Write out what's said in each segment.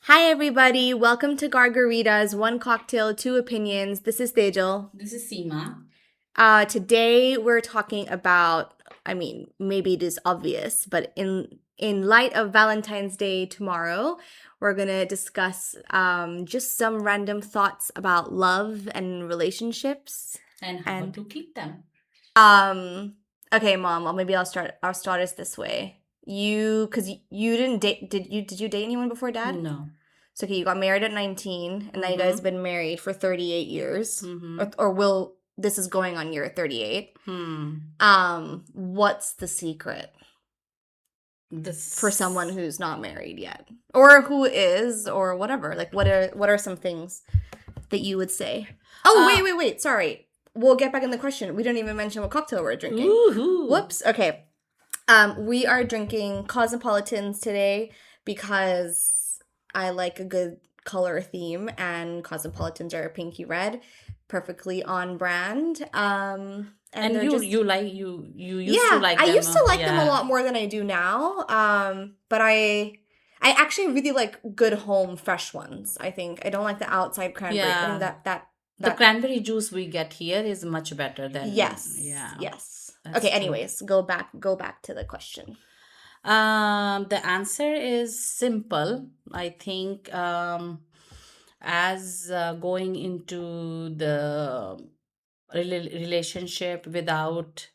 Hi, everybody. Welcome to Gargaritas, One Cocktail, Two Opinions. This is Tejal. This is Seema. Today, we're talking about, maybe it is obvious, but in light of Valentine's Day tomorrow, we're going to discuss just some random thoughts about love and relationships. And how to keep them. Okay, Mom, maybe I'll start us this way. Because you didn't date, did you date anyone before Dad? No. So, okay, you got married at 19, and now you guys have been married for 38 years. This is going on year 38. What's the secret for someone who's not married yet? Or who is, or whatever? Like, what are some things that you would say? Oh, wait, sorry. We'll get back in the question. We didn't even mention what cocktail we're drinking. Woohoo. Whoops. Okay. We are drinking Cosmopolitans today because I like a good color theme, and Cosmopolitans are pinky red, perfectly on brand. And you used to like them. I used to like them a lot more than I do now. But I actually really like good home fresh ones. I think I don't like the outside cranberry. Yeah. I think that the cranberry juice we get here is much better than yes. That's okay. true. Anyways, go back to the question. The answer is simple. I think as going into the relationship without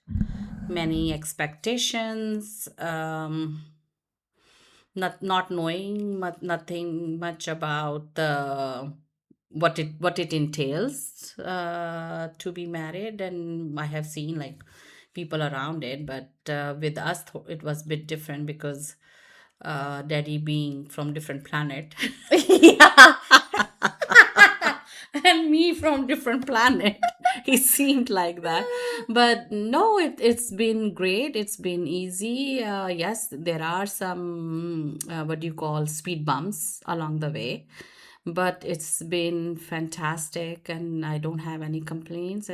many expectations, not knowing nothing much about the what it entails to be married, and I have seen like people around it, but with us it was a bit different because daddy being from different planet Yeah. and me from different planet. It seemed like that, but no, it's been great. It's been easy. Yes, there are some what do you call speed bumps along the way, but it's been fantastic and I don't have any complaints.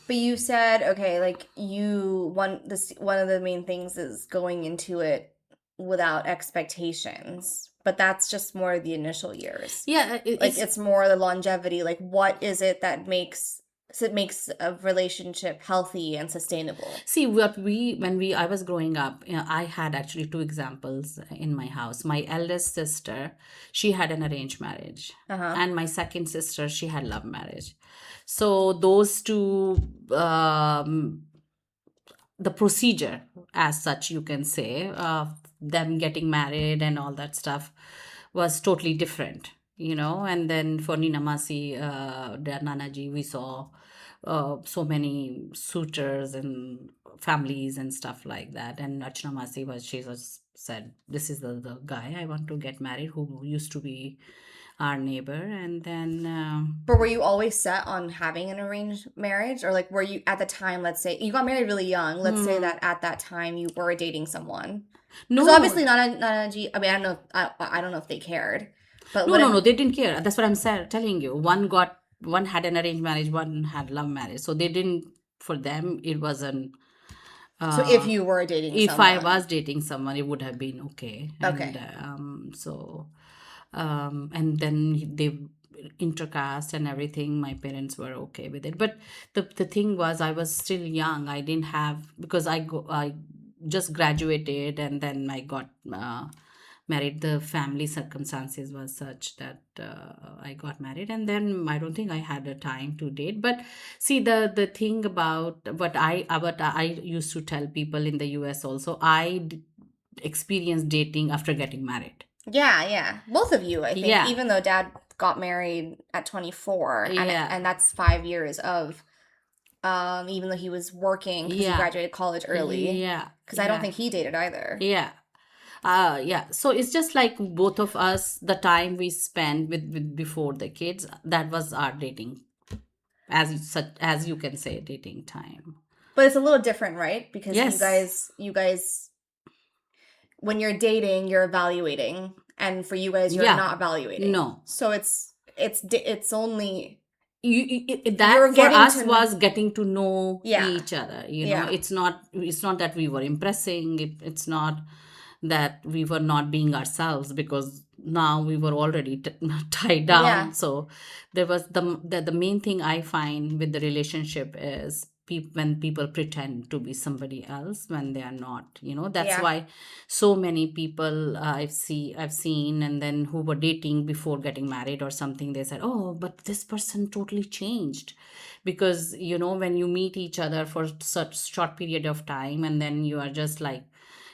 But you said, okay, like one of the main things is going into it without expectations. But that's just more the initial years. Yeah, it's more the longevity. Like, what is it that makes a relationship healthy and sustainable? See, I was growing up, I had actually two examples in my house. My eldest sister, she had an arranged marriage, and my second sister, she had love marriage. So those two, the procedure as such, you can say, them getting married and all that stuff was totally different, and then for Nina Masi, their Nanaji, we saw so many suitors and families and stuff like that. And Archana Masi said, this is the guy I want to get married, who used to be our neighbor. And then But were you always set on having an arranged marriage, or like were you at the time, let's say you got married really young, let's say that at that time you were dating someone? No, because obviously not a I mean, I don't know if they cared, but no, they didn't care. That's what I'm telling you. One had an arranged marriage, one had love marriage, so they didn't, for them it wasn't. So if you were dating if someone. I was dating someone, it would have been okay. Okay. And then they intercast and everything, my parents were okay with it. But the thing was, I was still young. I didn't have, because I just graduated and then I got married. The family circumstances was such that I got married, and then I don't think I had a time to date. But see, the thing about what I used to tell people in the US also, I experienced dating after getting married. Yeah. Both of you, I think. Yeah. Even though Dad got married at 24, and that's 5 years of, even though he was working because he graduated college early. Yeah. Because I don't think he dated either. Yeah. So it's just like both of us, the time we spent with before the kids, that was our dating, as you can say, dating time. But it's a little different, right? Because you guys, when you're dating, you're evaluating, and for you guys, you're not evaluating. No. So it's only that for us was getting to know each other. It's not that we were impressing. It's not that we were not being ourselves, because now we were already tied Yeah. down. So there was the main thing I find with the relationship is when people pretend to be somebody else when they are not, that's Yeah. why so many people I've seen, and then who were dating before getting married or something, they said, oh, but this person totally changed. Because when you meet each other for such short period of time, and then you are just like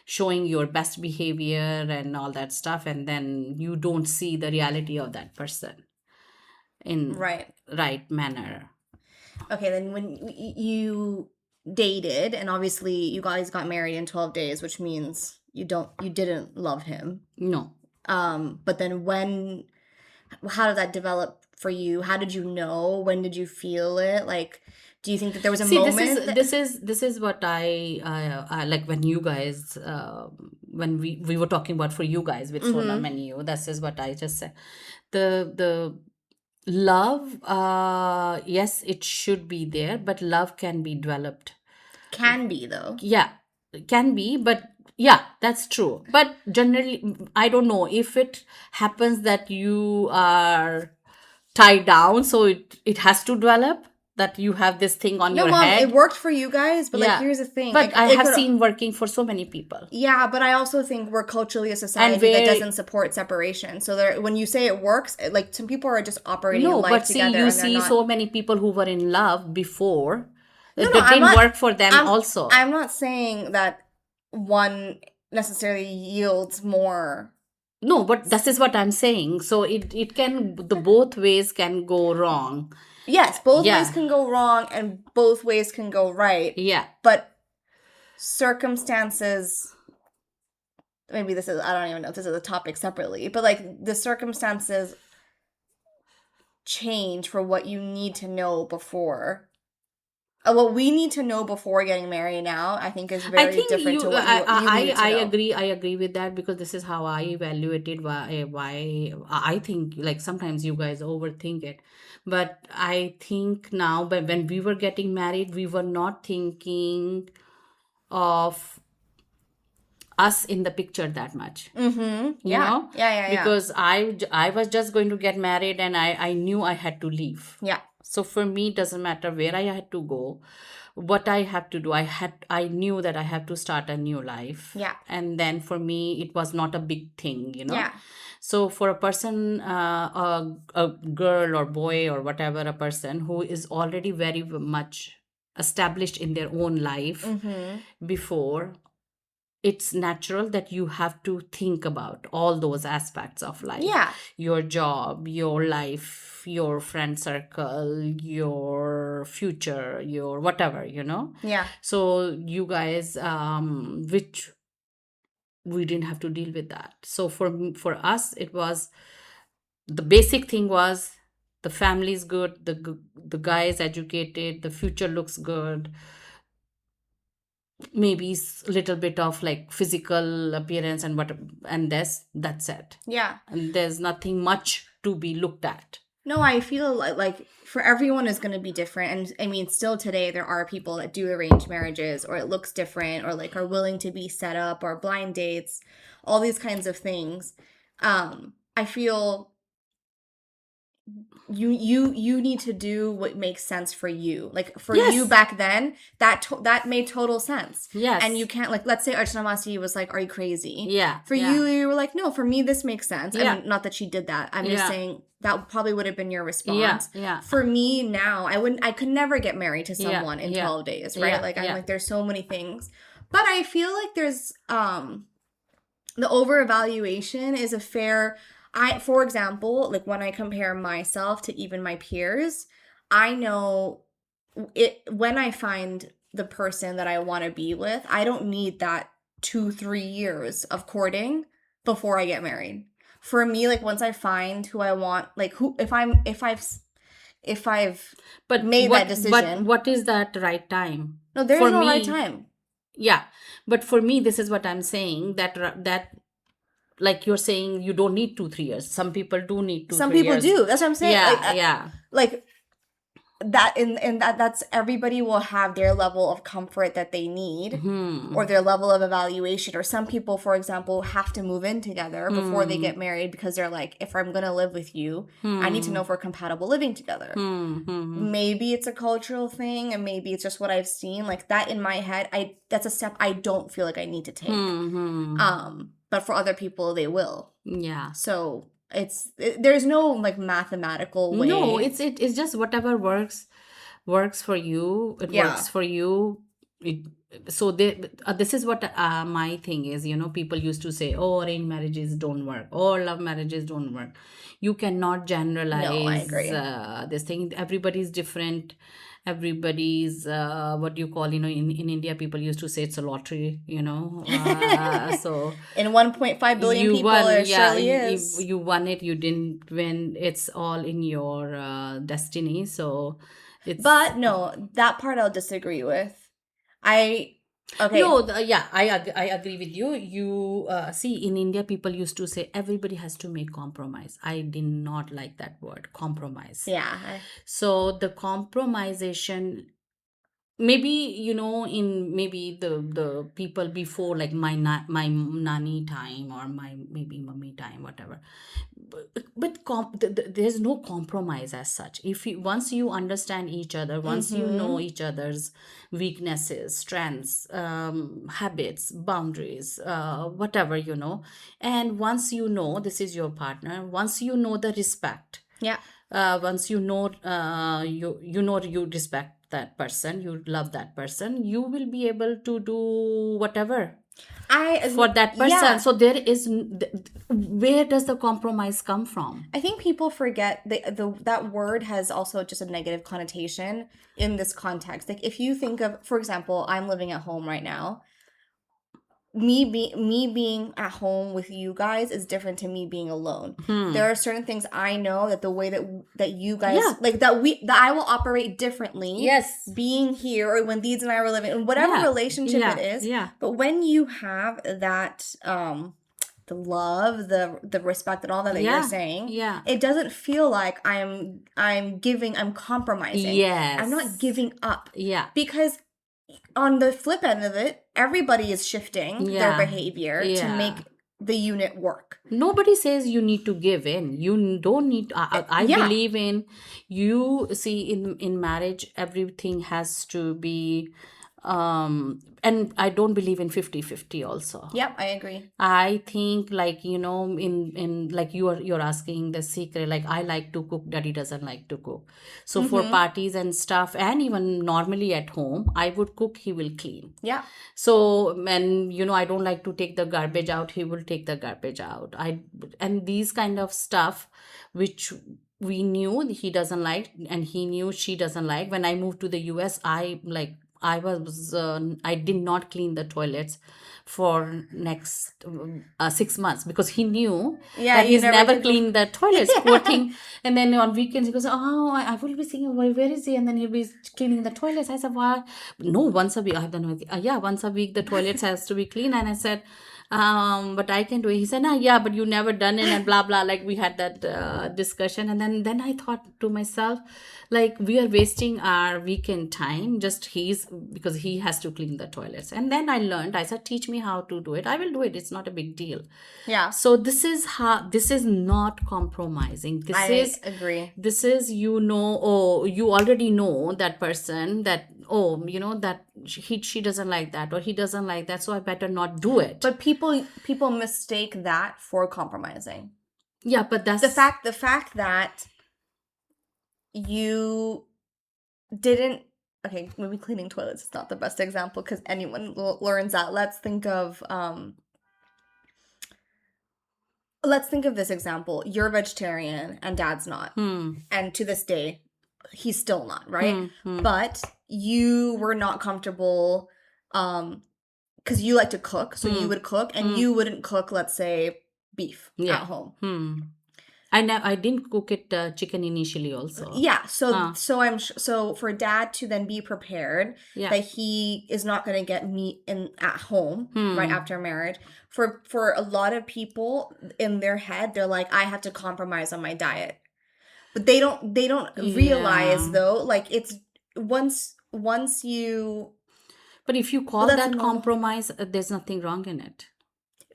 showing your best behavior and all that stuff, and then you don't see the reality of that person in Right. right manner. Okay, then when you dated, and obviously you guys got married in 12 days, which means you didn't love him. No. But then how did that develop for you? How did you know? When did you feel it? Like, do you think that there was a See, this is moment that, this is this is what I like when you guys when we were talking about for you guys with Sonam mm-hmm, and you. This is what I just said. The love, yes, it should be there, but love can be developed. can be though? Yeah, can be, but yeah, that's true. But generally, I don't know if it happens that you are tied down, so it has to develop, that you have this thing on No, your mom, it head. worked for you guys, but like Yeah, here's the thing. but I It have could seen working for so many people. Yeah, but I also think we're culturally a And society that where, doesn't support separation. So there, when you say it works, like some people are just operating in no, life but see, together you and they're see not. so many people who were in love before, No, it no, I'm didn't not. work for them I'm also. I'm not saying that one necessarily yields more. No, but this is what I'm saying. So it can, the both ways can go wrong. Yes, both ways Yeah, can go wrong and both ways can go right. yeah. But circumstances, maybe this is, I don't even know if this is a topic separately, but like the circumstances change for what you need to know before. What we need to know before getting married now, I think, is I very think different to what you needed to I know. agree. I agree with that, because this is how I evaluated why I think, like, sometimes you guys overthink it, but I think now, but when we were getting married, we were not thinking of us in the picture that much, Mm-hmm. you Yeah. know, Yeah. Yeah. Yeah. because I was just going to get married, and I knew I had to leave. Yeah. So for me, it doesn't matter where I had to go, what I have to do. I knew that I have to start a new life. Yeah. And then for me, it was not a big thing, Yeah. So for a person, a girl or boy or whatever, a person who is already very much established in their own life Mm-hmm. before, it's natural that you have to think about all those aspects of life: Yeah. your job, your life, your friend circle, your future, your whatever, Yeah. so you guys, which we didn't have to deal with that. So for us, it was, the basic thing was, the family is good, the guy is educated, the future looks good, maybe little bit of like physical appearance and what, and that's it. Yeah. And there's nothing much to be looked at. No, I feel like for everyone is going to be different. And I mean, still today, there are people that do arranged marriages or it looks different or like are willing to be set up or blind dates, all these kinds of things. I feel you need to do what makes sense for you. Like for you Yes. back then, that made total sense. Yes. And you can't, like, let's say Archana was like, "Are you crazy?" Yeah. For yeah. you were like, "No, for me this makes sense." I Yeah. mean, not that she did that. I'm just Yeah. saying that probably would have been your Yeah. response. Yeah. For me now, I could never get married to Yeah. someone in Yeah. 12 days, right? Yeah. Like I'm Yeah. like there's so many things. But I feel like there's the over evaluation is a fair. For example, like when I compare myself to even my peers, I know it when I find the person that I want to be with, I don't need that 2-3 years of courting before I get married. For me, like once I find who I want, like who if I've But made that what decision. what is that right time? No, there For is no right me, time. yeah. But for me, this is what I'm saying, that like you're saying, you don't need 2-3 years. Some people do need two Some three people years do. That's what I'm saying. Yeah, yeah. Like that's everybody will have their level of comfort that they need, or their level of evaluation. Or some people, for example, have to move in together before they get married because they're like, if I'm gonna live with you, I need to know if we're compatible living together. Maybe it's a cultural thing, and maybe it's just what I've seen. Like that in my head, that's a step I don't feel like I need to take. But for other people, they will. Yeah. So there's no like mathematical way. No, it's just whatever works for you. It Yeah. works for you. So this is what my thing is. People used to say, "Oh, arranged marriages don't work. Oh, love marriages don't work." You cannot generalize agree. this thing. Everybody's different. Everybody's what do you call? In India, people used to say it's a lottery. So In 1.5 billion you people, won, it yeah, surely is. you won it. You didn't win. It's all in your destiny. So it's But no, that part I'll disagree with. Okay. no, yeah, I agree with you. You see, in India, people used to say everybody has to make compromise. I did not like that word, compromise. Yeah. So the compromisation, maybe in maybe the people before, like my nani time, or my maybe mummy time, whatever. But there's no compromise as such. If you once you understand each other, once you know each other's weaknesses, strengths, habits, boundaries, whatever, and once you know this is your partner, once you know the respect, Yeah. once you know you respect that person, you love that person, you will be able to do whatever for that person. Yeah. So there is where does the compromise come from? I think people forget that word has also just a negative connotation in this context. Like if you think of, for example, I'm living at home right now. Me being at home with you guys is different to me being alone. There are certain things I know that the way that you guys like that I will operate differently. Yes. Being here, or when Deeds and I were living, in whatever relationship it is. Yeah. But when you have that the love, the respect, and all that you're saying, it doesn't feel like I'm compromising. Yes. I'm not giving up. Yeah. Because on the flip end of it, everybody is shifting their behavior to make the unit work. Nobody says you need to give in. You don't need. I believe in you. See, in marriage, everything has to be. And I don't believe in 50-50 also. Yep, I agree. I think, like, in like you're asking the secret, like I like to cook, daddy doesn't like to cook. So for parties and stuff, and even normally at home, I would cook, he will clean. Yeah. So, and I don't like to take the garbage out, he will take the garbage out. And these kind of stuff which we knew he doesn't like, and he knew she doesn't like. When I moved to the US, I did not clean the toilets for next 6 months, because he knew that he's never cleaned the toilets. Poor thing. And then on weekends he goes, "Oh, I will be thinking, where is he?" And then he'll be cleaning the toilets. I said, "Why?" "No, once a week." I don't know. "Yeah, once a week the toilets has to be clean." And I said, "But I can do it." He said, "Nah, yeah, but you never done it," and blah blah. Like we had that discussion, and then I thought to myself, like, we are wasting our weekend time. Just because he has to clean the toilets. And then I learned. I said, "Teach me how to do it. I will do it. It's not a big deal." Yeah. So this is not compromising. I agree. This is, oh, you already know that person, that, oh, that she doesn't like that, or he doesn't like that, so I better not do it. But people mistake that for compromising. Yeah, but that's the fact that you didn't. Okay, maybe cleaning toilets is not the best example because anyone learns that. Let's think of this example. You're vegetarian and dad's not. And to this day, he's still not, right? But you were not comfortable because you like to cook. So you would cook, and you wouldn't cook, let's say, beef at home. I didn't cook it chicken initially also. Yeah, so for dad to then be prepared that he is not going to get meat at home right after marriage. For a lot of people in their head, they're like, I have to compromise on my diet. But they don't realize Yeah. though, like it's once you, But if you but call that's a that normal. compromise, there's nothing wrong in it.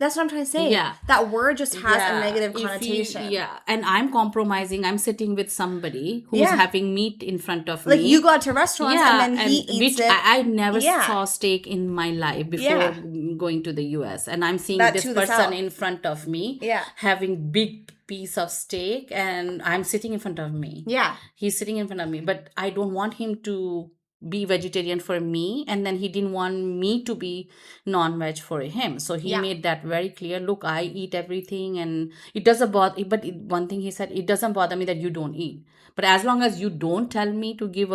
That's what I'm trying to say. Yeah. That word just has a Yeah, negative if you, connotation. yeah, and I'm compromising, I'm sitting with somebody who's Yeah. having meat in front of Like you me. go out to restaurants and Yeah, then he and eats which it. I never Yeah. saw steak in my life before Yeah. going to the US. And I'm seeing That this to the person south. in front of me Yeah. having big piece of steak, and I'm sitting in front of me. Yeah. He's sitting in front of me, but I don't want him to be vegetarian for me, and then he didn't want me to be non-veg for him, so he Yeah. made that very clear. Look, I eat everything, and it doesn't bother, but one thing he said, it doesn't bother me that you don't eat, but as long as you don't tell me to give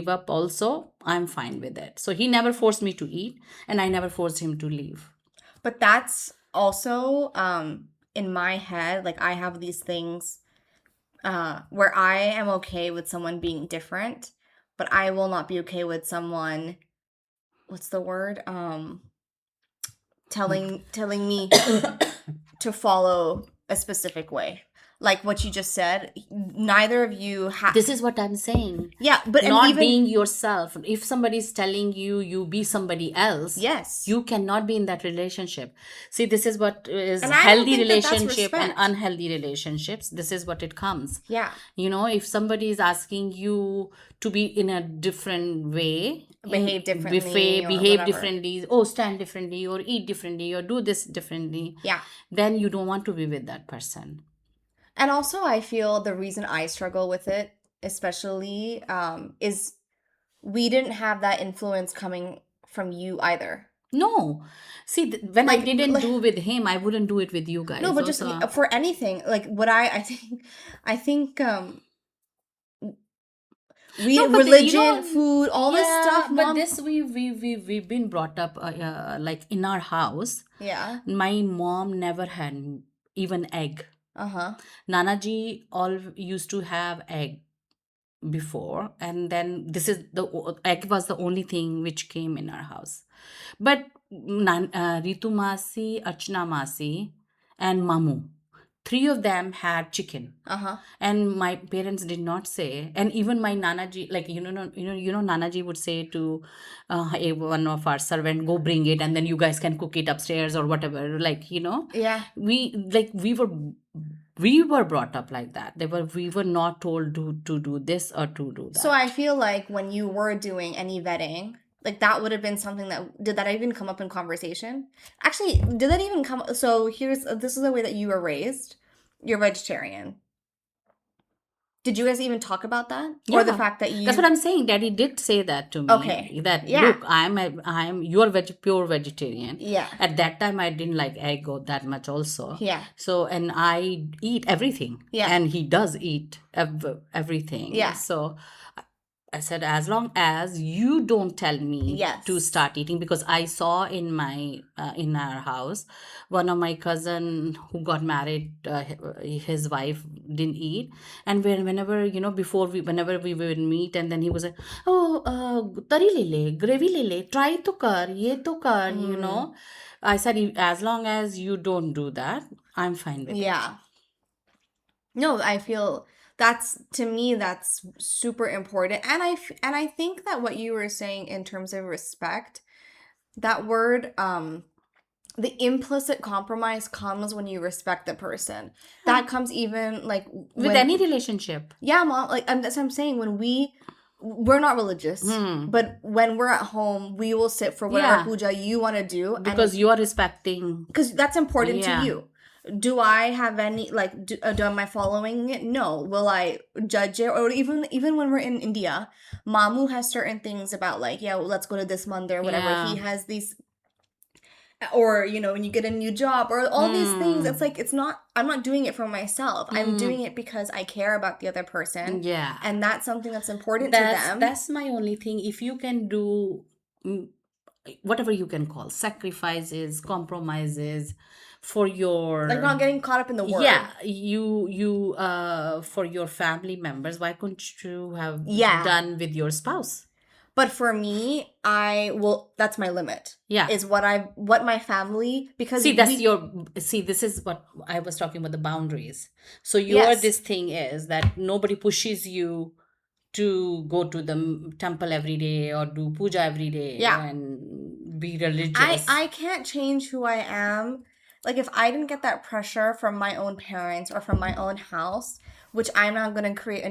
up also, I'm fine with it. So he never forced me to eat, and I never forced him to leave. But that's also in my head, like I have these things where I am okay with someone being different, but I will not be okay with someone, what's the word? Telling me to follow a specific way. Like what you just said, neither of you have. This is what I'm saying. Yeah, but and Not even being yourself. If somebody is telling you be somebody else, yes, you cannot be in that relationship. See, this is what is and I don't healthy think that that's relationship and respect. unhealthy relationships. This is what it comes. Yeah, If somebody is asking you to be in a different way, behave differently or behave whatever. differently, or stand differently, or eat differently, or do this differently, Yeah. then you don't want to be with that person. And also, I feel the reason I struggle with it, especially, is we didn't have that influence coming from you either. No. See, when I Like, didn't do with him, I wouldn't do it with you no, guys but just also. for anything, like what I think, No, but religion, food, all this yeah, stuff, but mom. this we've been brought up like in our house. Yeah. My mom never had even egg. Uh-huh. Nanaji all used to have egg before, and then this is the egg was the only thing which came in our house. But Ritu Masi, Archana Masi, and Mamu, three of them had chicken. Uh-huh. And my parents did not say, and even my nanaji, like nanaji would say to one of our servant, go bring it, and then you guys can cook it upstairs or whatever, Yeah. we were brought up like that. We were not told to do this or to do So I that. feel like when you were doing any vetting, like that would have been something did that even come up in conversation? Actually, did that even come? So this is the way that you were raised. You're vegetarian. Did you guys even talk about that? Or the Yeah, fact that that's what you, I'm saying. Daddy did say that to okay. me. That Yeah. look, you're pure vegetarian. Yeah. At that time, I didn't like egg that much also. Yeah. So, and I eat everything, Yeah. and he does eat everything. Yeah. So I said, as long as you don't tell me to Yes. start eating, because I saw in our house, one of my cousin who got married, his wife didn't eat, and whenever whenever we would meet, and then he was like, oh, tari le le, gravy le le, try to kar, ye to kar, Mm. I said, as long as you don't do that, I'm fine with it. Yeah. No, I feel to me that's super important. And I think that what you were saying in terms of respect, that word, the implicit compromise comes when you respect the person. That comes even like With any relationship. yeah, mom, like that's what I'm saying. When we're not religious, but when we're at home, we will sit for whatever Yeah. puja you want to do, Because you are respecting. because that's important to Yeah. you. Do I have any like am I following it? No. Will I judge it? Or even when we're in India, Mamu has certain things about like, yeah, well, let's go to this mandir or whatever. Yeah. He has these, or when you get a new job or all these things, it's like I'm not doing it for myself. I'm doing it because I care about the other person. Yeah. And that's something that's important to them. That's my only thing. If you can do whatever you can call sacrifices, compromises for your, Like not getting caught up in the word. yeah, you for your family members, why couldn't you have Yeah. done with your spouse? But for me, that's my limit. Yeah. Is what my family, because This is what I was talking about, the boundaries. So yes. this thing is that nobody pushes you to go to the temple every day or do puja every day Yeah. and be religious. I can't change who I am. Like, if I didn't get that pressure from my own parents or from my own house, which I'm not going to create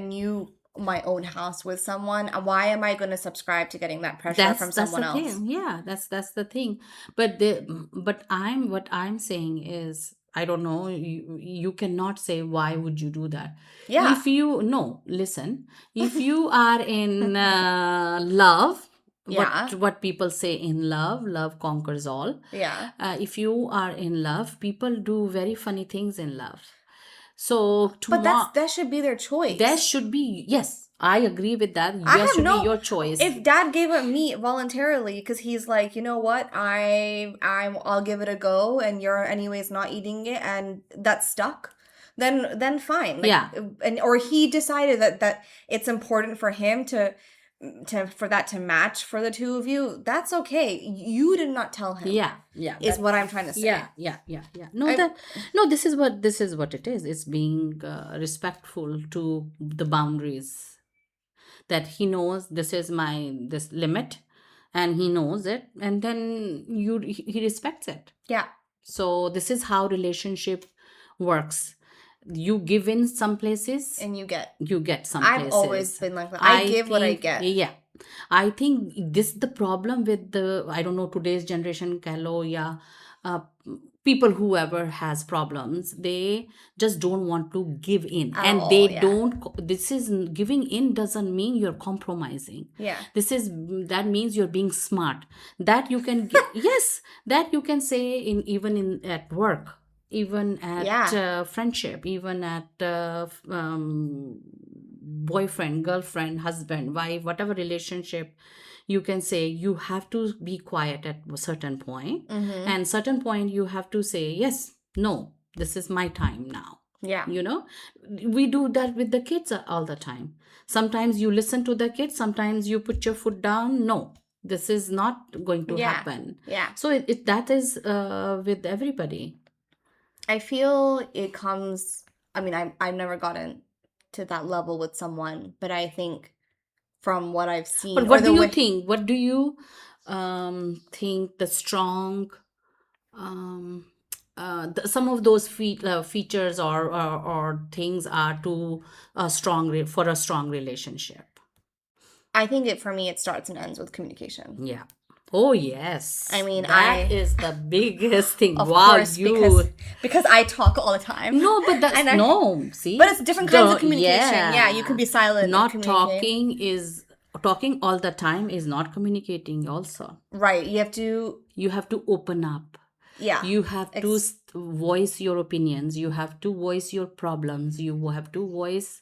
my own house with someone, why am I going to subscribe to getting that pressure from someone the else? thing. Yeah, that's the thing. But what I'm saying is, I don't know, you cannot say why would you do that. Yeah. If you no listen, if you are in love, Yeah. what people say, in love conquers all. Yeah. If you are in love, people do very funny things in love. So But that should be their choice. There should be, yes, I agree with that. I There have should no. be your choice. If dad gave it me voluntarily, because he's like, you know what, I'll give it a go, and you're anyways not eating it, and that's stuck. Then fine. Like, Yeah. or he decided that it's important for him for that to match for the two of you. That's okay. You did not tell him. Yeah. Is what I'm trying to say. Yeah. No, this is what it is. It's being respectful to the boundaries, that he knows this is this limit, and he knows it, and then he respects it. Yeah. So this is how relationship works. You give in some places and you get some places. I've always been like that. I give what I get. Yeah. I think this is the problem with I don't know, today's generation, keh lo, yeah, people, whoever has problems, they just don't want to give in. And they don't, this is, giving in doesn't mean you're compromising. Yeah. That means you're being smart. That you can, yes, that you can say even at work, even at friendship, even at boyfriend, girlfriend, husband, wife, whatever relationship, you can say you have to be quiet at a certain point. Mm-hmm. And certain point you have to say, yes, no, this is my time now. Yeah. We do that with the kids all the time. Sometimes you listen to the kids, sometimes you put your foot down. No, this is not going to happen. Yeah. So that is with everybody. I feel it comes, I mean, I've never gotten to that level with someone, but I think from what I've seen. But what do you think? What do you think the strong, some of those features or things are to for a strong relationship? I think for me, it starts and ends with communication. Yeah. Oh yes. I mean, that is the biggest thing. Of wow, course, because I talk all the time. No, but that's see. But it's different kinds of communication. Yeah, you can be silent. Not talking all the time is not communicating also. Right. You have to open up. Yeah. You have to voice your opinions. You have to voice your problems. You have to voice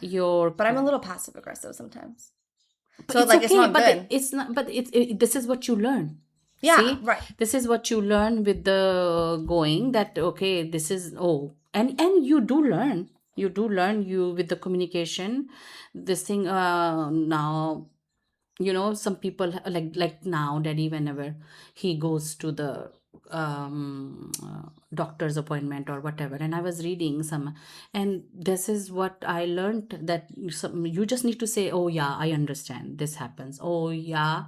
your. But I'm a little passive aggressive sometimes. So it's it's not good. It's not. But this is what you learn. Yeah. See? Right. This is what you learn with the going. That okay. This is and you do learn. You do learn with the communication. This thing now. Some people like now daddy, whenever he goes to the doctor's appointment or whatever, and I was reading some, and this is what I learned, that you just need to say, oh yeah, I understand this happens, oh yeah,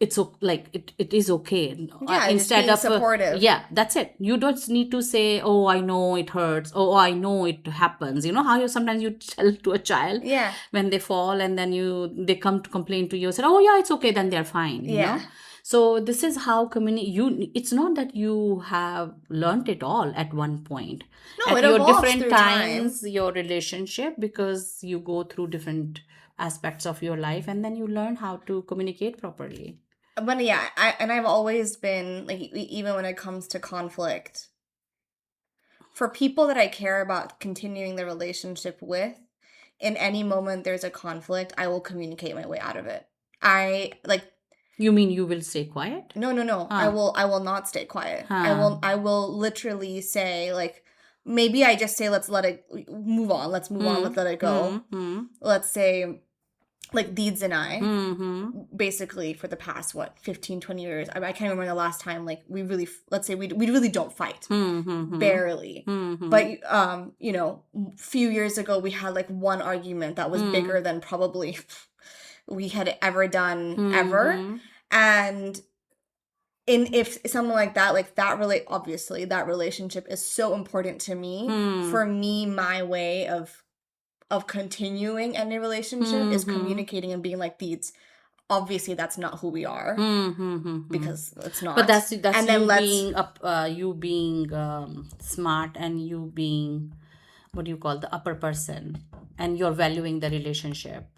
it's it is okay. Instead of supportive. That's it. You don't need to say, oh, I know it hurts, oh, I know it happens. You know how sometimes you tell to a child when they fall, and then they come to complain to you, say, oh yeah, it's okay, then they're fine. You know? So this is how it's not that you have learned it all at one point. No, at it your different times, your relationship, because you go through different aspects of your life, and then you learn how to communicate properly. But yeah, I've always been like, even when it comes to conflict, for people that I care about continuing the relationship with, in any moment there's a conflict, I will communicate my way out of it. You mean you will stay quiet? No. I will not stay quiet. I will literally say, like, maybe I just say, let's let it move on. Let's move on. Let's let it go. Let's say, like Deeds and I, Mm-hmm. basically for the past, what, 15, 20 years. I can't remember the last time, like, we really, let's say we really don't fight. Mm-hmm. Barely. Mm-hmm. But, you know, a few years ago, we had like one argument that was bigger than probably we had ever done ever. Mm-hmm. And if something like that, obviously that relationship is so important to me. For me, my way of continuing any relationship is communicating and being like, these, obviously that's not who we are, because it's not. But that's and then you being smart, and you being, what do you call, the upper person, and you're valuing the relationship.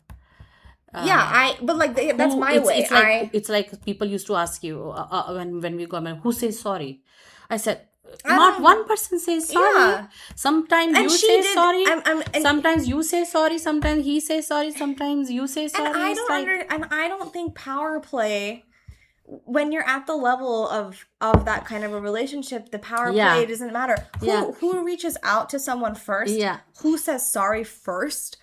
but like that's my way. It's like people used to ask you, when we got married, who says sorry? I said, I not don't- one person says sorry. Yeah. Sometimes And you she say did- sorry. and- Sometimes you say sorry. Sometimes he says sorry. Sometimes you say sorry. And I It's don't like, I don't think power play, when you're at the level of that kind of a relationship, the power Yeah. play doesn't matter. Yeah. Who reaches out to someone first? Yeah. Who says sorry first?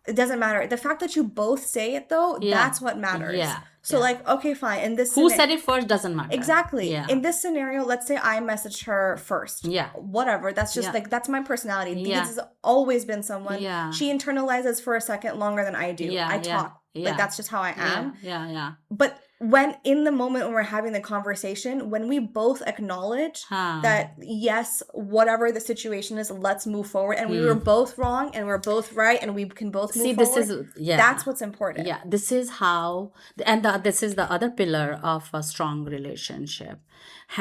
It doesn't matter. The fact that you both say it, though, Yeah. that's what matters. Yeah. So, Yeah. like, okay, fine. In this who said it first doesn't matter. Exactly. Yeah. In this scenario, let's say I messaged her first. Yeah. Whatever. That's just Yeah. like, that's my personality. Yeah. Deeds has always been someone. Yeah. She internalizes for a second longer than I do. Yeah, I yeah, talk. yeah. Like, that's just how I am. Yeah. But when in the moment when we're having the conversation, when we both acknowledge that, yes, whatever the situation is, let's move forward, and we were both wrong and we're both right, and we can both move forward. That's what's important. Yeah, this is how, and this is the other pillar of a strong relationship.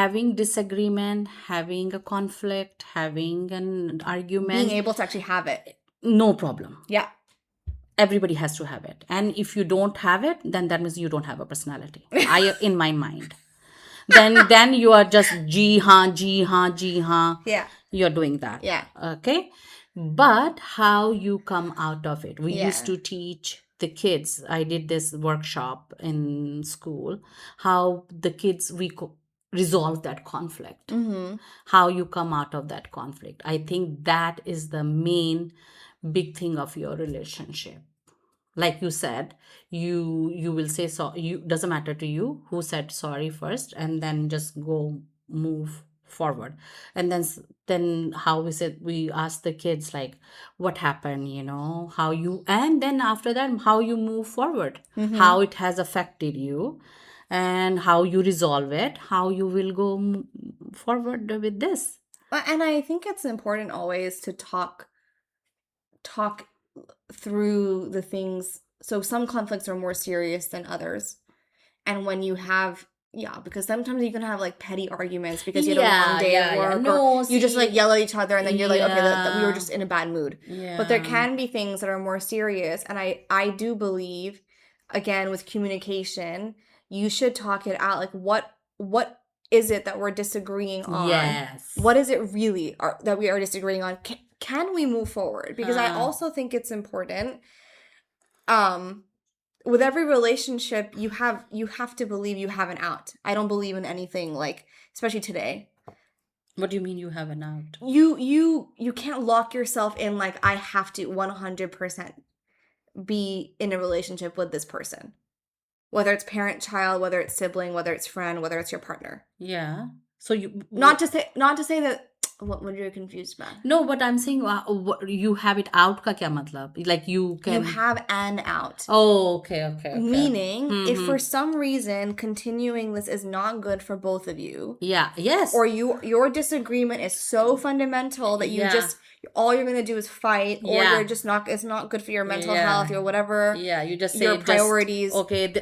Having disagreement, having a conflict, having an argument, Being able to actually have it. no problem. Yeah. Everybody has to have it, and if you don't have it, then that means you don't have a personality. In my mind, then you are just ji ha. Yeah. You're doing that. Yeah. Okay. But how you come out of it? We Yeah. used to teach the kids. I did this workshop in school. How the kids resolve that conflict. Mm-hmm. How you come out of that conflict. I think that is the main big thing of your relationship. Like you said, you will say so. You doesn't matter to you who said sorry first, and then just go move forward. And then how we ask the kids, like, what happened, how you, and then after that how you move forward, how it has affected you, and how you resolve it, how you will go forward with this. And I think it's important always to talk through the things. So some conflicts are more serious than others. And when you have, because sometimes you can have like petty arguments because you had a long day at work, or you just like yell at each other, and then you're like, okay, we were just in a bad mood. But there can be things that are more serious. And I do believe, again, with communication, you should talk it out. Like, what is it that we're disagreeing on? Yes. What is it really that we are disagreeing on? Can we move forward? Because I also think it's important. With every relationship, you have to believe you have an out. I don't believe in anything, like, especially today. What do you mean you have an out? You can't lock yourself in, like, I have to 100% be in a relationship with this person. Whether it's parent, child, whether it's sibling, whether it's friend, whether it's your partner. Yeah. So you not to say that. What you're confused about? No, but I'm saying you have it out ka kya matlab? Like you can... You have an out. Oh, okay. Meaning, if for some reason continuing this is not good for both of you. Yeah, yes. Or your disagreement is so fundamental that you just, all you're going to do is fight, or you're just not, it's not good for your mental health or whatever. Yeah, you just say your priorities. Okay,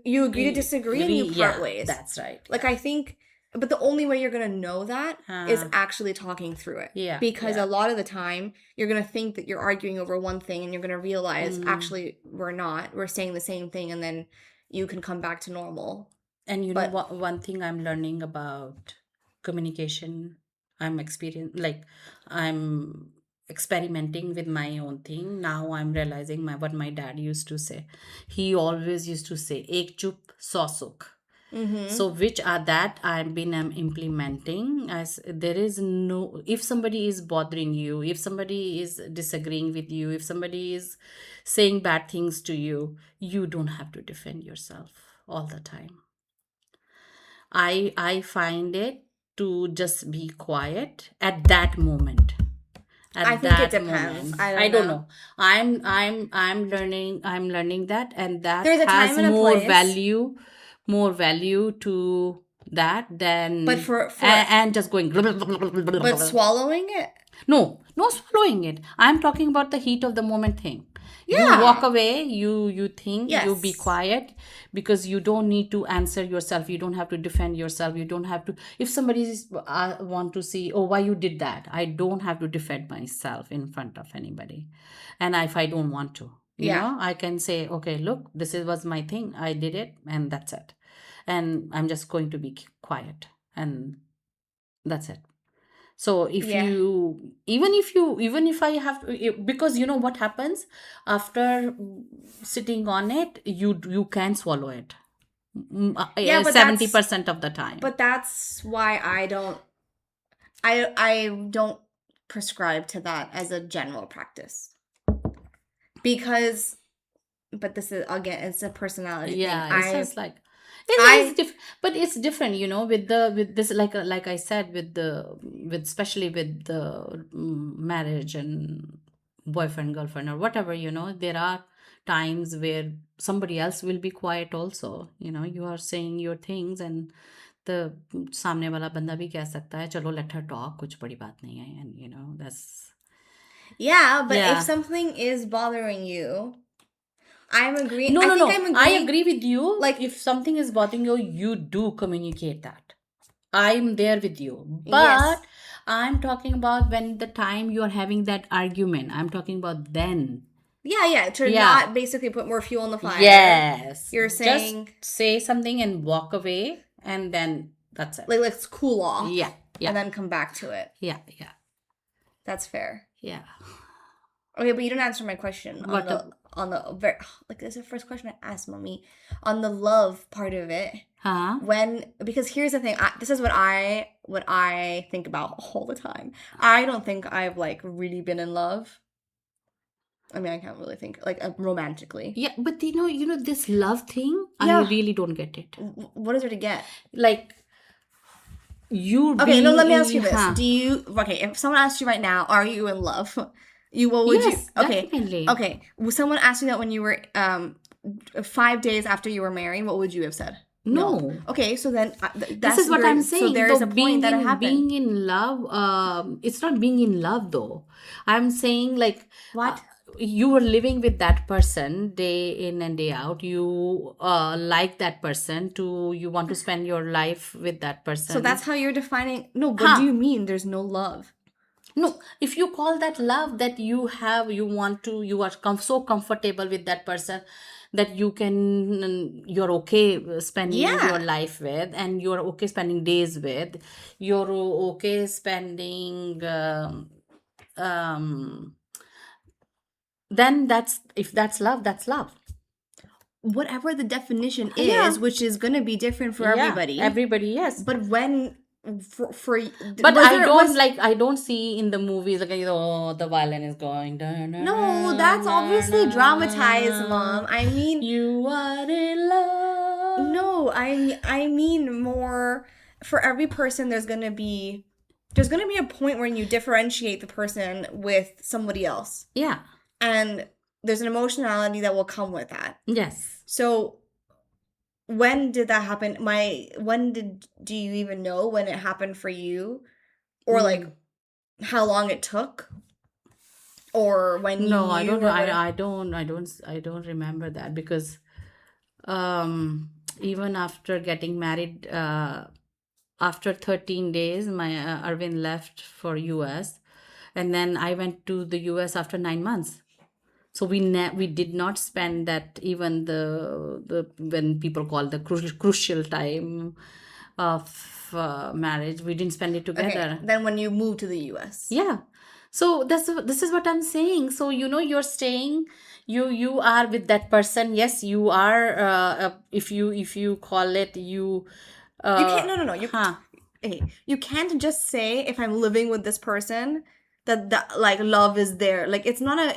you agree to disagree and you part ways. That's right. Like, I think... But the only way you're going to know that is actually talking through it. Yeah. Because a lot of the time, you're going to think that you're arguing over one thing, and you're going to realize, actually, we're not. We're saying the same thing, and then you can come back to normal. And know what, one thing I'm learning about communication, I'm experimenting with my own thing. Now I'm realizing what my dad used to say. He always used to say, "Ek chup, 100 sukh." Mm-hmm. So which are that I've been implementing. As there is no, if somebody is bothering you, if somebody is disagreeing with you, if somebody is saying bad things to you, you don't have to defend yourself all the time. I find it to just be quiet at that moment. I At think it that depends. moment, I I don't don't know. know. I'm learning that, and that There's a time has and a place, more value to that but than for and just going. but swallowing it. No swallowing it. I'm talking about the heat of the moment thing. You walk Yeah. away, you think, you be Yes. quiet, because you don't need to answer yourself. You don't have to defend yourself. You don't have to. If somebody want to see, oh, why you did that, I don't have to defend myself in front of anybody. And if I don't want to, Yeah. I can say, okay, look, was my thing. I did it, and that's it. And I'm just going to be quiet, and that's it. So if Yeah. you even if I have to, because you know what happens after sitting on it, you can swallow it Yeah, but 70% of the time. that's why I don't prescribe to that as a general practice. Because but this is again it's a personality thing. Yeah, it's just like I but it's different, with this, like I said, with especially with the marriage and boyfriend girlfriend or whatever, there are times where somebody else will be quiet also. You are saying your things, and the सामने वाला बंदा भी कह सकता है, चलो let her talk, कुछ बड़ी बात नहीं है, and that's yeah, but if yeah. something is bothering you, I'm agreeing. No, I no, think no. I'm I agreeing. agree with you. Like If something is bothering you, you do communicate that. I'm there with you. yes, But I'm talking about when the time you're having that argument. I'm talking about then. yeah. To Yeah. not basically put more fuel on the fire. Yes. You're Just saying say something and walk away, and then that's it. like let's cool off. Yeah. Yeah. And then come back to it. Yeah. Yeah. That's fair. Yeah. Okay, but you didn't answer my question What on the very like this is the first question I asked mommy on the love part of it. Huh? Because here's the thing, this is what I think about all the time. I don't think I've like really been in love. I mean, I can't really think like romantically. Yeah, but this love thing, I Yeah. really don't get it. What is there to get? Like you Okay, no, being let me in, ask you this. huh? Do you okay, if someone asked you right now, are you in love? What would Yes, you okay. definitely. Okay. Will someone ask you that when you were 5 days after you were married, what would you have said? No. Okay, so then This that's is what where, I'm so saying. there is Though a point that it happened. being in love, it's not being in love though. I'm saying like What? you were living with that person day in and day out. You like that person. You want to spend your life with that person. So that's how you're defining. No, what Huh. do you mean? There's no love. No, if you call that love, that you are so comfortable with that person that you're okay spending Yeah. your life with, and you're okay spending days with, you're okay spending then if that's love, that's love. Whatever the definition is, Yeah. which is going to be different for Yeah, everybody. everybody, yes. But when for But I don't see in the movies like, the violin is going No, that's obviously dramatized, Mom. I mean, you are in love. no, I mean more for every person there's going to be a point when you differentiate the person with somebody else. Yeah. And there's an emotionality that will come with that. Yes. So when did that happen? Do you even know when it happened for you? Or like how long it took? Or when you No, knew? I don't or know. what- I don't remember that, because even after getting married, after 13 days, my Arvind left for US, and then I went to the US after 9 months. So we did not spend that, even the when people call the crucial time of marriage, we didn't spend it together. Okay, then when you moved to the US. Yeah. So this is what I'm saying. So you're staying, you are with that person. Yes, you are. If you call it you, You can't. No, no, no. huh? Hey, you can't just say if I'm living with this person that like love is there. Like it's not a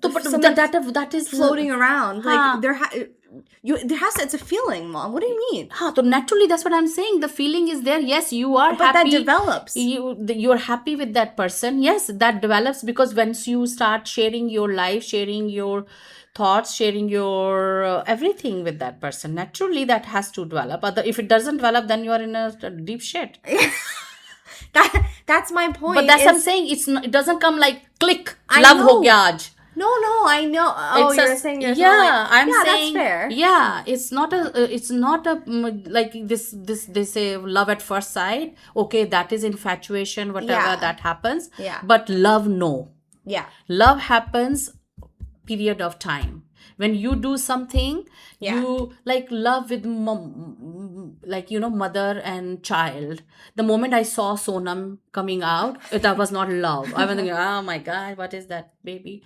So, but something that is, floating around. Like huh? there has to. It's a feeling, mom. What do you mean? Huh, so naturally, that's what I'm saying. The feeling is there. Yes, you are But that happy. develops. You're happy with that person. Yes, that develops because once you start sharing your life, sharing your thoughts, sharing your everything with that person, naturally that has to develop. Other, if it doesn't develop, then you are in a deep shit. That's my But point. that's what I'm Is saying. It doesn't come like click. I Love ho gaya know. aaj. No, no, I know. Oh, It's a you're saying there's no like. yeah, I'm Yeah, that's saying fair. yeah, it's not a like this they say love at first sight. Okay, that is infatuation, whatever Yeah, that happens. yeah, But love, no. yeah, Love happens period of time when you do something, yeah. you like love with like mother and child. The moment I saw Sonam coming out, that was not love. I was thinking, oh my god, what is that baby?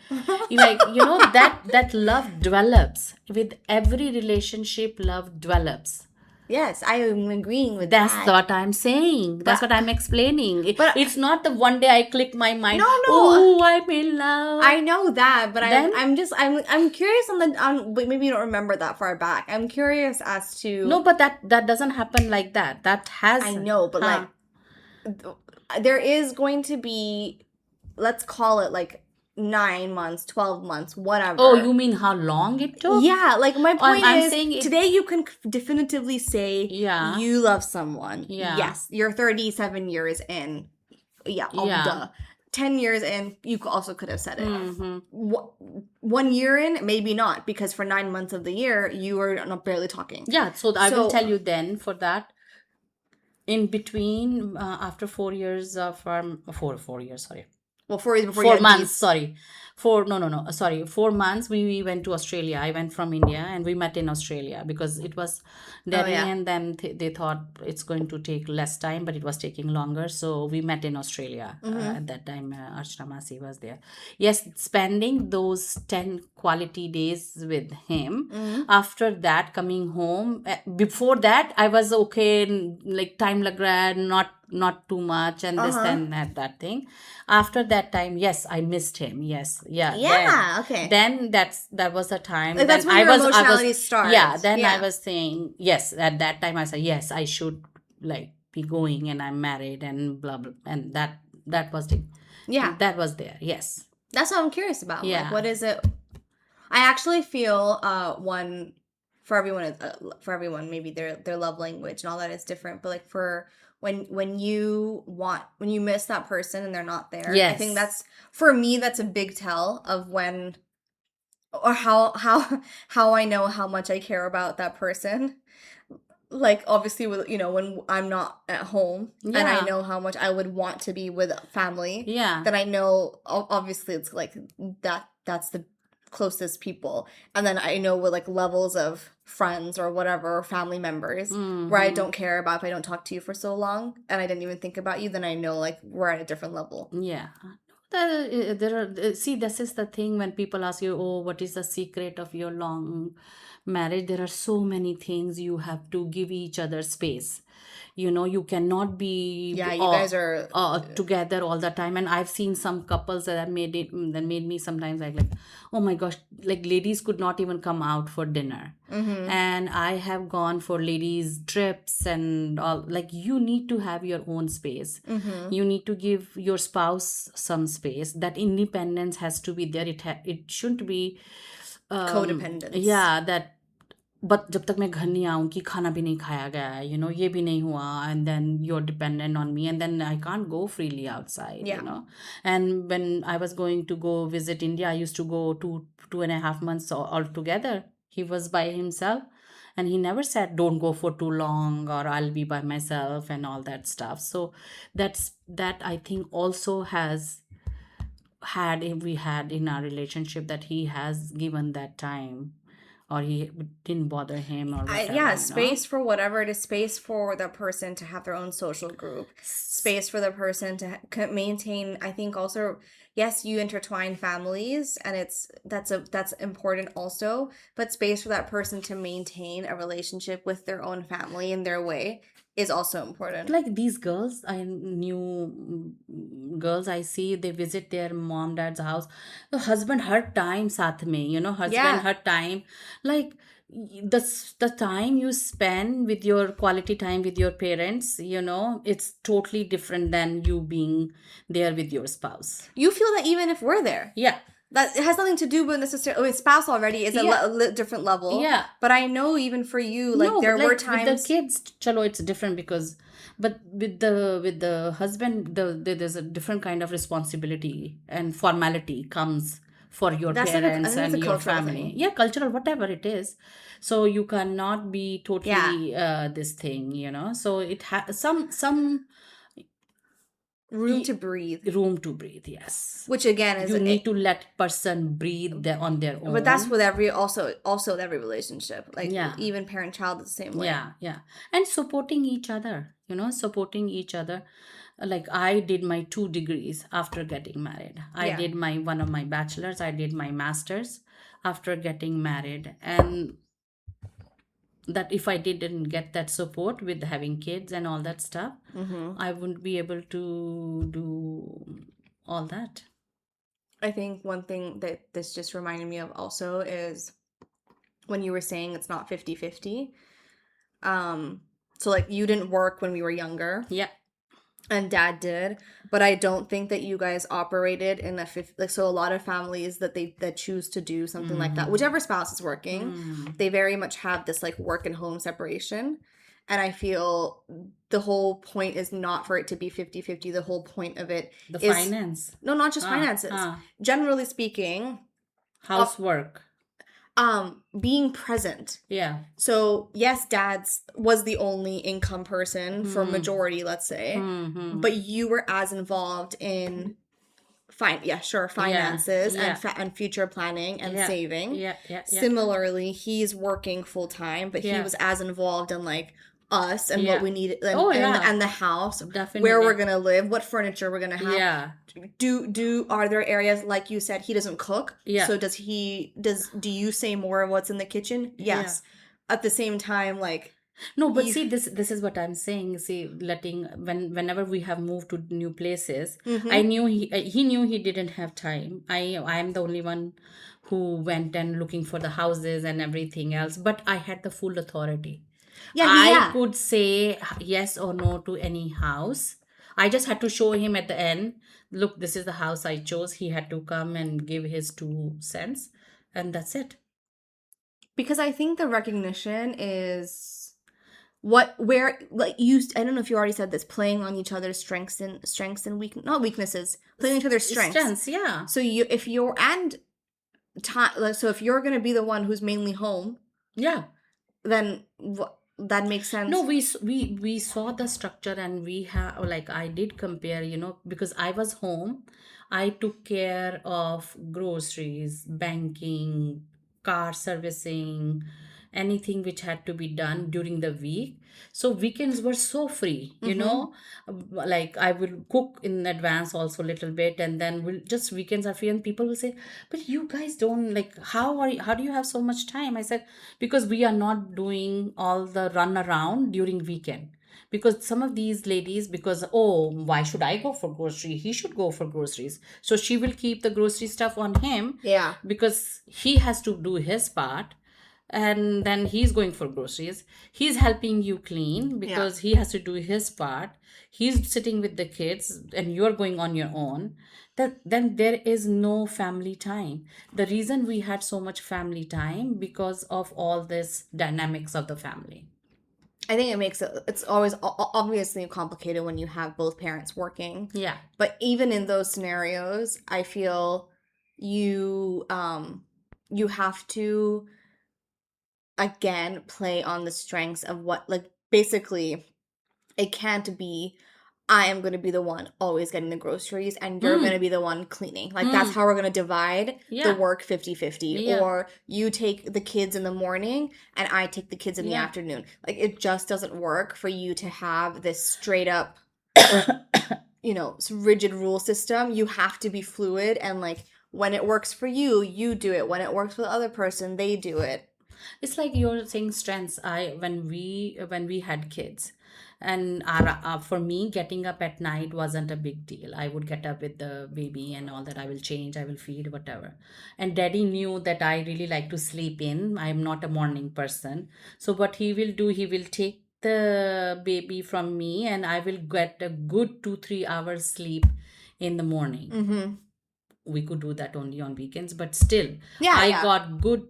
Like that love develops with every relationship. Love develops. Yes, I am agreeing with That's that. what I'm saying. That's But what I'm explaining. but It's not the one day I click my mind, no, no. oh, I'm in love. I know that, but Then, I'm curious on but maybe you don't remember that far back. I'm curious as no, to but that doesn't happen like that. That I has, know, but huh? like there is going to be, let's call it like 9 months, 12 months, Oh, you whatever. mean how long it took? Yeah, like my point I'm is saying it, today you can definitively say yeah, you love someone. yeah, Yes, you're 37 years in. Yeah, oh yeah. duh. 10 years in, you also could have said it. Mm-hmm. 1 year in, maybe not, because for 9 months of the year, you are not barely talking. Yeah, so I will tell So, you then for that. In between, after 4 years of four years, sorry, well, 4 years before you four had months these. sorry, four no no no sorry 4 months we went to Australia. I went from India and we met in Australia because it was Oh, Delhi, yeah. and then they thought it's going to take less time, but it was taking longer, so we met in Australia. Mm-hmm. At that time, Archana Masi was there. Yes, spending those 10 quality days with him. Mm-hmm. After that, coming home, before that I was okay, like time lag raha hai, not too much, and this Uh-huh. and that thing. After that time, yes, I missed him. Yes, yeah. then Yeah, okay. then that was the time. Like that's Then when i your was i was emotionality yeah, starts. then I Yeah. was saying yes. At that time I said yes, I should like be going, and I'm married and blah blah, and that was the Yeah. that was there. Yes. That's what I'm curious about. Like, Yeah. what is it? I actually feel one for everyone maybe their love language and all that is different, but like for when you miss that person and they're not there, I think Yes. that's for me that's a big tell of when or how I know how much I care about that person. Like obviously with when I'm not at home and I Yeah. know how much I would want to be with family, Yeah. then I know obviously it's like that's the closest people. And then I know with like levels of friends or whatever, or family members where I Mm-hmm. don't care about if I don't talk to you for so long and I didn't even think about you, then I know like we're at a different level. Yeah. There are, see, this is the thing when people ask you, oh, what is the secret of your long marriage? There are so many things. You have to give each other space. You cannot be Yeah, you guys are together all the time. And I've seen some couples that made me sometimes like, oh my gosh, like ladies could not even come out for dinner. mm-hmm. And I have gone for ladies trips and all. Like, you need to have your own space. Mm-hmm. You need to give your spouse some space. That independence has to be there. It shouldn't be Codependence. yeah, that but जब तक मैं घर नहीं आऊँगी खाना भी नहीं खाया गया है, ये भी नहीं हुआ, and then you are dependent on me, and then I can't go freely outside, Yeah. And when I was going to go visit India, I used to go 2.5 months all together. He was by himself, and he never said don't go for too long or I'll be by myself and all that stuff. So that I think also has had we had in our relationship, that he has given that time or he didn't bother him or Yeah, whatever, space for whatever it is, space for the person to have their own social group, space for the person to maintain. I think also, yes, you intertwine families, and that's important also, but space for that person to maintain a relationship with their own family in their way is also important. like these girls I knew, girls I see, they visit their mom dad's house, the husband her time साथ में, husband Yeah, her time, like the time you spend with your quality time with your parents, it's totally different than you being there with your spouse. you feel that even if we're there. Yeah. That it has nothing to do with necessarily. I mean, spouse already is a Yeah. different level. Yeah. But I know even for you, like No, but there were like with the times. kids, chalo, it's different because, but with the husband, there's a different kind of responsibility and formality comes for your That's like I parents think it's a and your cultural family. thing. Yeah, cultural, whatever it is. So you cannot be Yeah, totally this thing, So it has some room to breathe, room to breathe. Yes, which again is you need it. to let person breathe on their But that's own. with every also with every relationship. Like Yeah. even parent child is the same way. Yeah, yeah. And supporting each other, supporting each other. Like I did my 2 degrees after getting married. I Yeah. did my one of my bachelor's, I did my master's after getting married. And that if I didn't get that support with having kids and all that stuff, Mm-hmm. I wouldn't be able to do all that. I think one thing that this just reminded me of also is when you were saying it's not 50-50. So like you didn't work when we were younger. Yeah. And dad did, but I don't think that you guys operated in a like, so a lot of families that choose to do something like that, whichever spouse is working, they very much have this like work and home separation. And I feel the whole point is not for it to be 50-50. The whole point of it The is finance. no, not just finances. Generally speaking, Housework. Being present. Yeah. So yes, dad's was the only income person for majority, let's say, but you were as involved in finances Yeah. and future planning and Yeah. saving. Yeah. Yeah. Yeah. Similarly, he's working full time, but he Yeah. was as involved in like us and what Yeah. we need Oh, yeah. and the house, where Definitely. we're gonna live, what furniture we're gonna have. Yeah. Are there areas like you said he doesn't cook? Yeah. So do you say more of what's in the kitchen? Yes. At the same time, like No, but you, see, this is what I'm saying. See, whenever we have moved to new places, I mm-hmm. knew he knew he didn't have time. I'm the only one who went and looking for the houses and everything else, but I had the full authority. I Yeah. could say yes or no to any house. I just had to show him at the end, look, this is the house I chose. He had to come and give his 2 cents, and that's it. Because I think the recognition is where like you I don't know if you already said this, playing on each other's strengths and not weaknesses, playing on each other's strengths. Strengths, yeah. So if you're and time, like, so if you're gonna be the one who's mainly home, Yeah. then that makes sense. No, we saw the structure, and we have, like, I did compare, because I was home. I took care of groceries, banking, car servicing, anything which had to be done during the week. So weekends were so free, like I will cook in advance also a little bit, and then we'll just weekends are free. And people will say, but you guys don't, like, how do you have so much time? I said, because we are not doing all the run around during weekend. Because some of these ladies, because, oh, why should I go for grocery, he should go for groceries, so she will keep the grocery stuff on him. Yeah. Because he has to do his part, and then he's going for groceries, he's helping you clean because he has to do his part, he's sitting with the kids, and you're going on your own. That then there is no family time. The reason we had so much family time, because of all this dynamics of the family. I think it's always obviously complicated when you have both parents working. Yeah. But even in those scenarios, I feel you you have to again play on the strengths of what, like, basically it can't be I am going to be the one always getting the groceries and you're going to Mm, be the one cleaning. Like that's mm, how we're going to divide the yeah, work 50-50. yeah, Or you take the kids in the morning and I take the kids in the yeah. afternoon. Like it just doesn't work for you to have this straight up, rigid rule system. You have to be fluid and like when it works for you, you do it. When it works for the other person, they do it. It's like you're saying strengths. I when we had kids, and for me, getting up at night wasn't a big deal. I would get up with the baby and all that. I will change, I will feed, whatever. And daddy knew that I really like to sleep in. I'm not a morning person. So what he will do, he will take the baby from me, and I will get a good 2-3 hours sleep in the morning. Mm-hmm. We could do that only on weekends, but still Yeah, I yeah, got good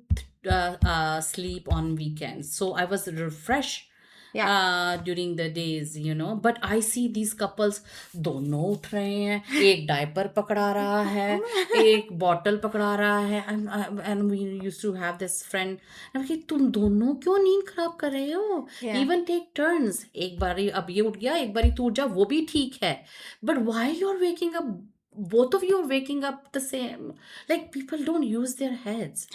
sleep on weekends, so I was refreshed yeah. during the days, but I see these couples, दोनों उठ रहे हैं, एक diaper पकड़ा रहा है, एक bottle पकड़ा रहा है, and we used to have this friend, and कि तुम दोनों क्यों नींद खराब कर रहे हो, Yeah. even take turns, एक बारी अब ये उठ गया, एक बारी तू उठ जा, वो भी ठीक है, but why you're waking up, both of you are waking up the same, like people don't use their heads.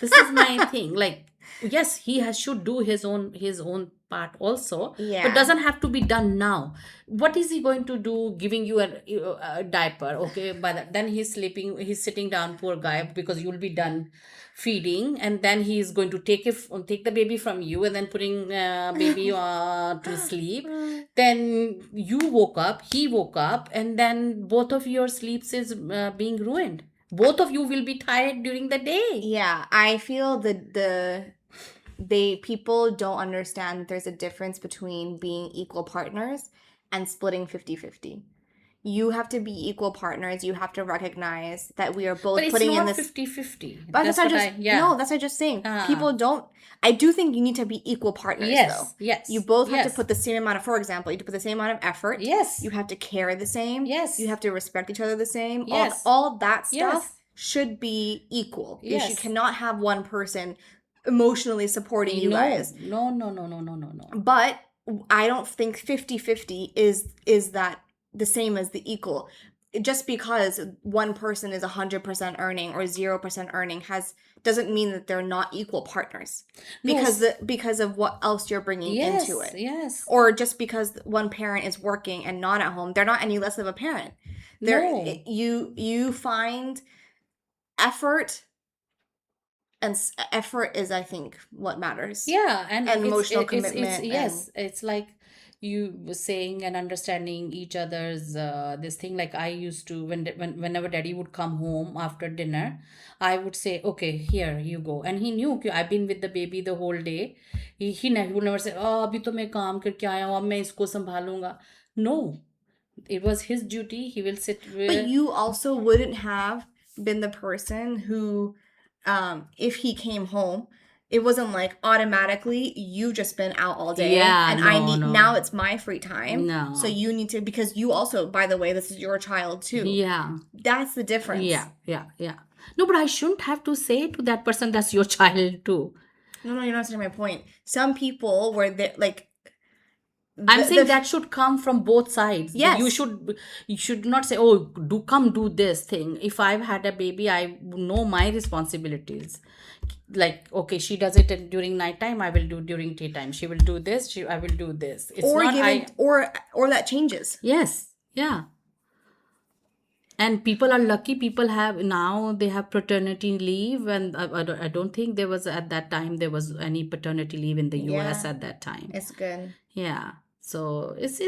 This is my thing, like yes, he has should do his own part also, but Yeah. doesn't have to be done now. What is he going to do giving you a diaper, okay, but then he's sleeping, he's sitting down, poor guy, because you'll be done feeding, and then he is going to take the baby from you, and then putting baby to sleep. Then you woke up, he woke up, and then both of your sleeps is being ruined. Both of you will be tired during the day. Yeah, I feel people don't understand that there's a difference between being equal partners and splitting 50-50. You have to be equal partners. You have to recognize that we are both But it's putting in not this 50-50. But That's that's what not just no, that's not just saying. People don't I do think you need to be equal partners though. Yes, You both have to yes, put the same amount of, for example, you have to put the same amount of effort. yes, You have to care the same. yes, You have to respect each other the same. yes, All that stuff yes, should be equal. You yes. cannot have one person emotionally supporting you No, guys. no, no, no, no, no, no, no. But I don't think 50-50 is that the same as the equal. Just because one person is 100% earning or 0% earning doesn't mean that they're not equal partners. No, Because of what else you're bringing yes, into it. yes. Or just because one parent is working and not at home, they're not any less of a parent. No. You find effort, and effort is, I think, what matters. Yeah, and And emotional it's commitment. yes, it's like you were saying and understanding each other's this thing. Like I used to, whenever daddy would come home after dinner, I would say, okay, here you go, and he knew कि I've been with the baby the whole day. He would never say, oh अभी तो मैं काम करके आया हूँ, अब मैं इसको संभालूंगा. No, it was his duty. He will sit with. But you also wouldn't have been the person who, if he came home, it wasn't like automatically you've just been out all day. Yeah, and no. now it's my free time. No. So you need to, because you also, by the way, this is your child too. Yeah. That's the difference. Yeah. No, but I shouldn't have to say to that person that's your child too. No, you're not saying my point. Some people were there, like, I'm saying that should come from both sides. Yes. You should not say, oh, do this thing. If I've had a baby, I know my responsibilities. Like, okay, she does it during nighttime, I will do during daytime. She will do this, I will do this. It's or not or that changes. Yes, yeah. And people are lucky. People they have paternity leave, and I don't think there was at that time there was any paternity leave in the US at that time. It's good. Yeah. So it's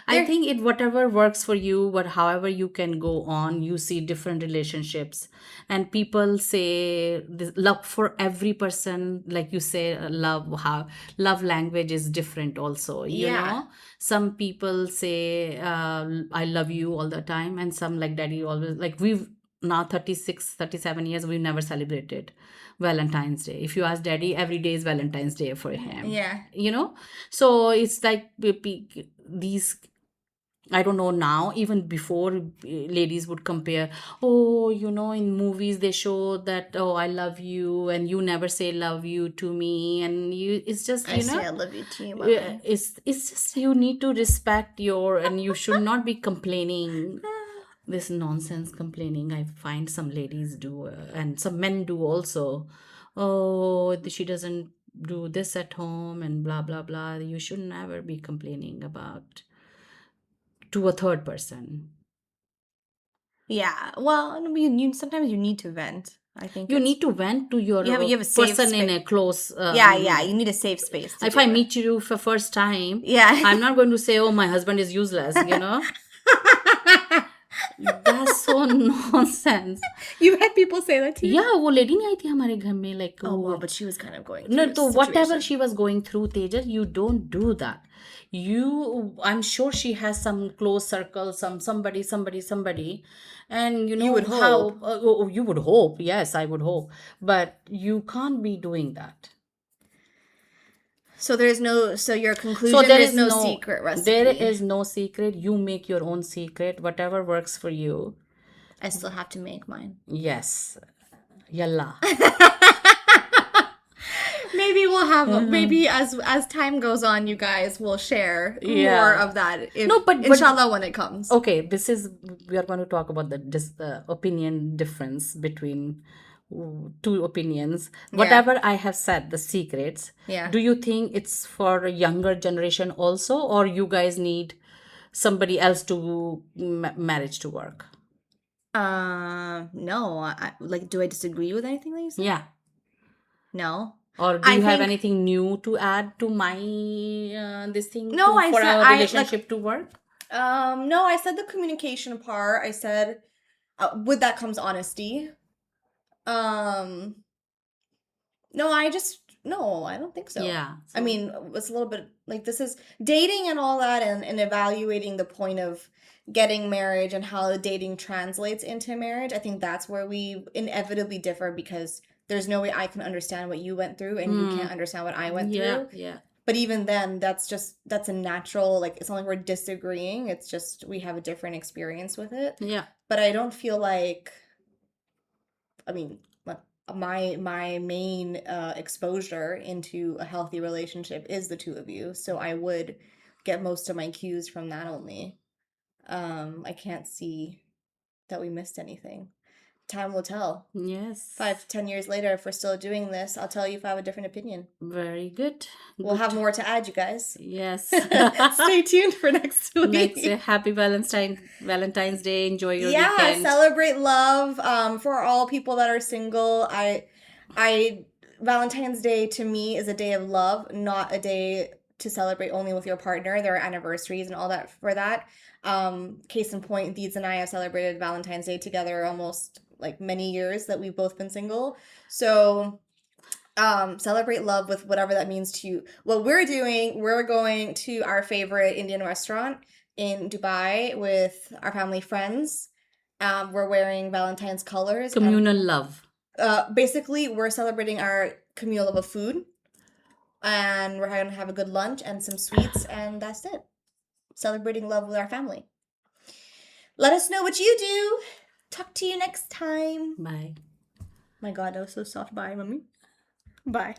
I think it whatever works for you, but however you can go on, you see different relationships, and people say this love for every person, like you say, love language is different also. You know, some people say I love you all the time, and some like daddy always, like we've now 36, 37 years, we've never celebrated Valentine's Day. If you ask daddy, every day is Valentine's Day for him. Yeah. You know? So it's like these I don't know now, even before ladies would compare, oh, in movies they show that, oh, I love you, and you never say love you to me, and it's just, I say I love you too, mommy. it's just you need to respect and you should not be complaining. This nonsense complaining I find some ladies do, and some men do also. Oh, she doesn't do this at home and blah blah blah. You should never be complaining about to a third person. Yeah. Well, I mean, sometimes you need to vent. I think You it's need to vent to your you have a safe person in space. a close. Yeah. You need a safe space to If do I it. meet you for first time, Yeah. I'm not going to say, "Oh, my husband is useless." That's so nonsense. You had people say that to you? Yeah, वो lady नहीं आई थी हमारे घर में, like Oh, well, but she was kind of going no, through a so whatever situation. she was going through, Tejas, you don't do that. I'm sure she has some close circle, somebody, and You would how hope. you would hope. Yes, I would hope, but you can't be doing that. So your So conclusion, there's no secret there recipe. is no secret. You make your own secret, whatever works for you. I still have to make mine. Yes, yalla. Maybe we'll have maybe as time goes on, you guys will share more Yeah. of that. If, No, but inshallah when it comes. okay, we are going to talk about the opinion difference between two opinions. Whatever I have said, the secrets. Yeah. Do you think it's for a younger generation also, or you guys need somebody else to marriage to work? No. Like, do I disagree with anything that you said? Yeah. No. Or do I you have think anything new to add to my this thing no. I for said a I like. relationship to work? No. I said the communication part. I said with that comes honesty. Um. No, I don't think so. Yeah. I mean, it's a little bit like this is dating and all that and evaluating the point of getting marriage and how dating translates into marriage. I think that's where we inevitably differ because there's no way I can understand what you went through and you can't understand what I went through. Yeah. But even then, that's a natural, like, it's not like we're disagreeing. It's just we have a different experience with it. Yeah. But I don't feel like, I mean, my main exposure into a healthy relationship is the two of you, so I would get most of my cues from that only. I can't see that we missed anything. Time will tell. Yes. 5-10 years later, if we're still doing this, I'll tell you if I have a different opinion. Very good. We'll have more to add, you guys. Yes. Stay tuned for next week. Next day, happy Valentine's Day. Enjoy your weekend. Celebrate love. For all people that are single, I Valentine's Day to me is a day of love, not a day to celebrate only with your partner. There are anniversaries and all that for that. Case in point, Deeds and I have celebrated Valentine's Day together almost like many years that we've both been single. So celebrate love with whatever that means to you. What we're doing, we're going to our favorite Indian restaurant in Dubai with our family friends. We're wearing Valentine's colors. Communal love. Basically, we're celebrating our communal love of food. And we're going to have a good lunch and some sweets. And that's it. Celebrating love with our family. Let us know what you do. Talk to you next time. Bye. My God, that was so soft. Bye, mommy. Bye.